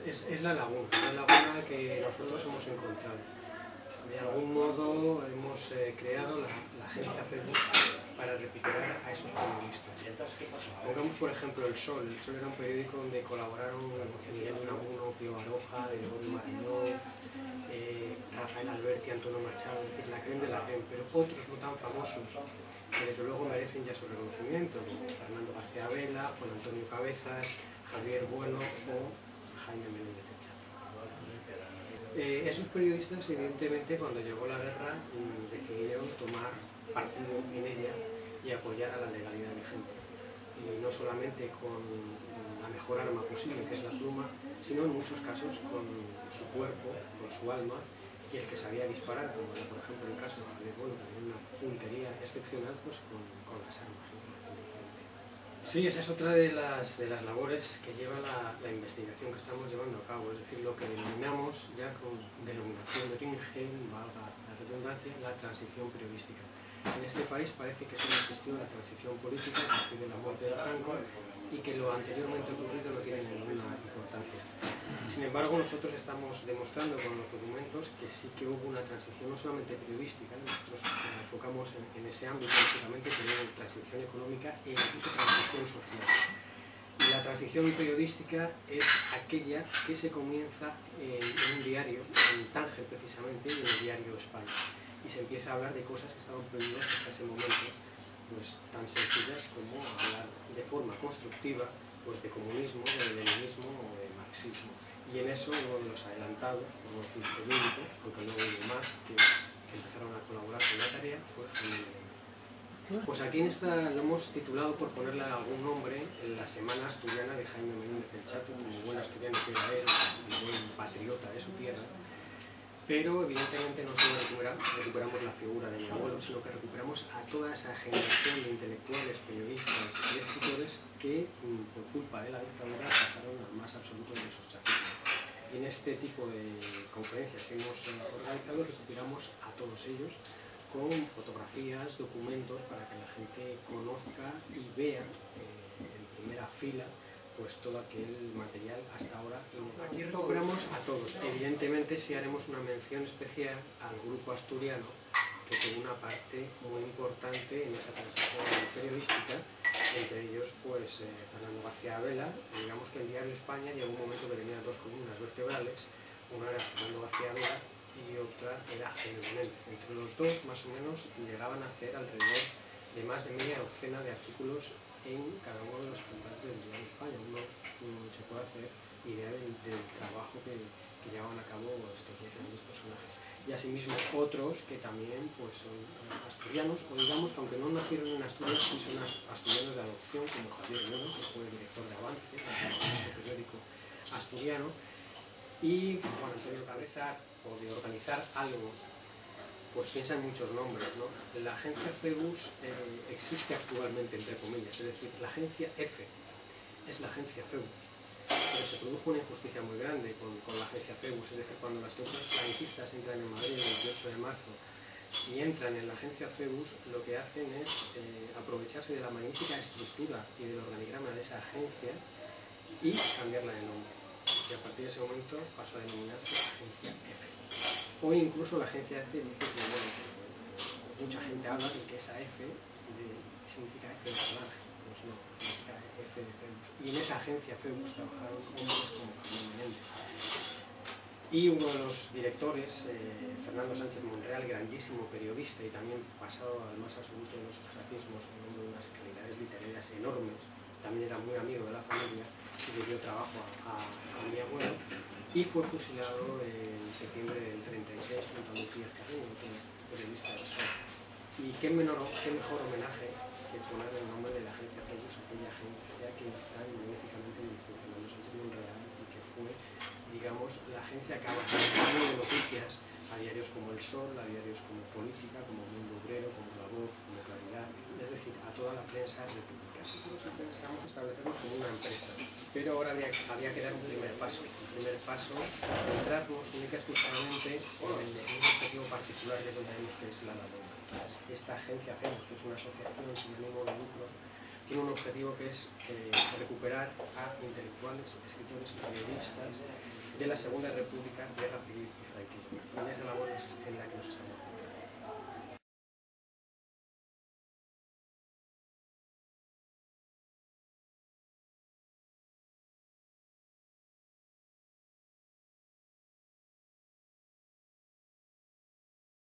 Es la laguna que nosotros hemos encontrado. De algún modo hemos creado la agencia FEBUS para recuperar a esos periodistas. Pongamos por ejemplo El Sol. El Sol era un periódico donde colaboraron Miguel Unamuno, Pío Baroja, Gregorio Marañón, Rafael Alberti, Antonio Machado, es decir, la creen de la creen, pero otros no tan famosos que desde luego merecen ya su reconocimiento, como Fernando García Vela, Juan Antonio Cabezas, Javier Bueno o Jaime Menéndez Echazo. Esos periodistas, evidentemente, cuando llegó la guerra, decidieron tomar partido en ella y apoyar a la legalidad vigente. Y no solamente con la mejor arma posible, que es la pluma, sino en muchos casos con su cuerpo, con su alma, y el que sabía disparar, como era por ejemplo el caso de Javier Bueno, también una puntería excepcional, pues con las armas. Sí, esa es otra de las labores que lleva la investigación que estamos llevando a cabo, es decir, lo que denominamos ya con denominación de origen, valga la redundancia, la transición periodística. En este país parece que solo existió la transición política a partir de la muerte de Franco y que lo anteriormente ocurrido no tiene ninguna importancia. Sin embargo, nosotros estamos demostrando con los documentos que sí que hubo una transición no solamente periodística, nosotros nos enfocamos en ese ámbito básicamente, pero en transición económica e incluso transición social. Y la transición periodística es aquella que se comienza en un diario, en Tánger precisamente, y en el diario España. Y se empieza a hablar de cosas que estaban prohibidas hasta ese momento, pues tan sencillas como hablar de forma constructiva pues, de comunismo, de leninismo o de marxismo. Y en eso uno de los adelantados, por no decir el único, porque luego hubo más que empezaron a colaborar con la tarea, pues Jaime Menéndez. Pues aquí en esta lo hemos titulado, por ponerle algún nombre, en la Semana Asturiana de Jaime Menéndez Echazo, como buen asturiano que era él, y buen patriota de su tierra. Pero evidentemente no solo recuperamos la figura de mi abuelo, sino que recuperamos a toda esa generación de intelectuales, periodistas y escritores que, por culpa de la dictadura, pasaron al más absoluto de los ostracismos. Y en este tipo de conferencias que hemos organizado recuperamos a todos ellos con fotografías, documentos, para que la gente conozca y vea en primera fila pues todo aquel material hasta ahora. Aquí recuperamos a todos. Evidentemente sí haremos una mención especial al grupo asturiano, que tuvo una parte muy importante en esa transición periodística, entre ellos pues Fernando García Vela. Digamos que el diario España llegó un momento que tenía dos columnas vertebrales, una era Fernando García Vela y otra era Jaime Menéndez. Entre los dos más o menos llegaban a hacer alrededor de más de media docena de artículos en cada uno de los canales del diario España. Uno se puede hacer idea del trabajo que llevaban a cabo estos dos grandes personajes. Y asimismo otros que también pues, son asturianos, o digamos que aunque no nacieron en Asturias, sí son asturianos de adopción, como Javier Bueno, que fue director de Avance, el periódico asturiano, y Juan Antonio Cabezas, o de organizar algo, pues piensa en muchos nombres, ¿no? La agencia FEBUS existe actualmente, entre comillas, es decir, la agencia F es la agencia FEBUS. Pero se produjo una injusticia muy grande con la agencia FEBUS, es decir, cuando las tropas franquistas entran en Madrid el 28 de marzo y entran en la agencia FEBUS, lo que hacen es aprovecharse de la magnífica estructura y del organigrama de esa agencia y cambiarla de nombre. Y a partir de ese momento pasó a denominarse agencia F. O incluso la agencia F dice que bueno, mucha gente habla de que esa F significa F de salvaje, pues no, significa F de FEBUS. Y en esa agencia FEBUS trabajaron hombres como Jaime Menéndez. Y uno de los directores, Fernando Sánchez Monreal, grandísimo periodista y también pasado al más absoluto de los ostracismos, un hombre de unas calidades literarias enormes, también era muy amigo de la familia y le dio trabajo a mi abuelo, y fue fusilado en septiembre del 36 junto a Matías Carreño, otro periodista del Sol. Y qué mejor homenaje que poner el nombre de la agencia FEBUS, aquella agencia que está magníficamente dirigida por Fernando Sánchez Monreal y que fue, digamos, la agencia que abarcaba de noticias a diarios como El Sol, a diarios como Política, como Mundo Obrero, como La Voz, como Claridad, es decir, a toda la prensa republicana. Nosotros pensamos establecernos como una empresa, pero ahora había que dar un primer paso. El primer paso, centrarnos única y exclusivamente en un objetivo particular que es lo que vemos que es la labor. Entonces, esta agencia FEBUS, que es una asociación sin ánimo de lucro, tiene un objetivo que es recuperar a intelectuales, escritores y periodistas de la Segunda República, Guerra Civil y franquismo. Y en esa labor es en la que nos estamos.